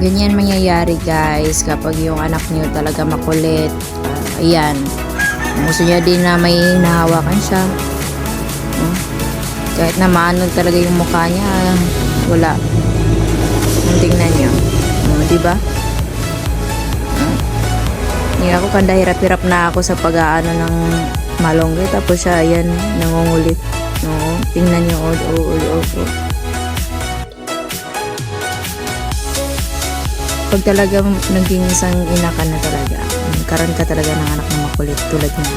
Ganyan mangyayari guys kapag yung anak niyo talaga makulit. Ayan. Gusto niya din na may nahawakan siya. Kahit na maano talaga yung mukha niya, wala. Tingnan niyo. Diba? Hindi ako kanda hirap-hirap na ako sa pag-aano ng malunggay. Tapos siya, ayan, nangungulit. No? Tingnan niyo. Pag talaga naging isang ina ka na talaga, karoon ka talaga ng anak na makulit tulad niya.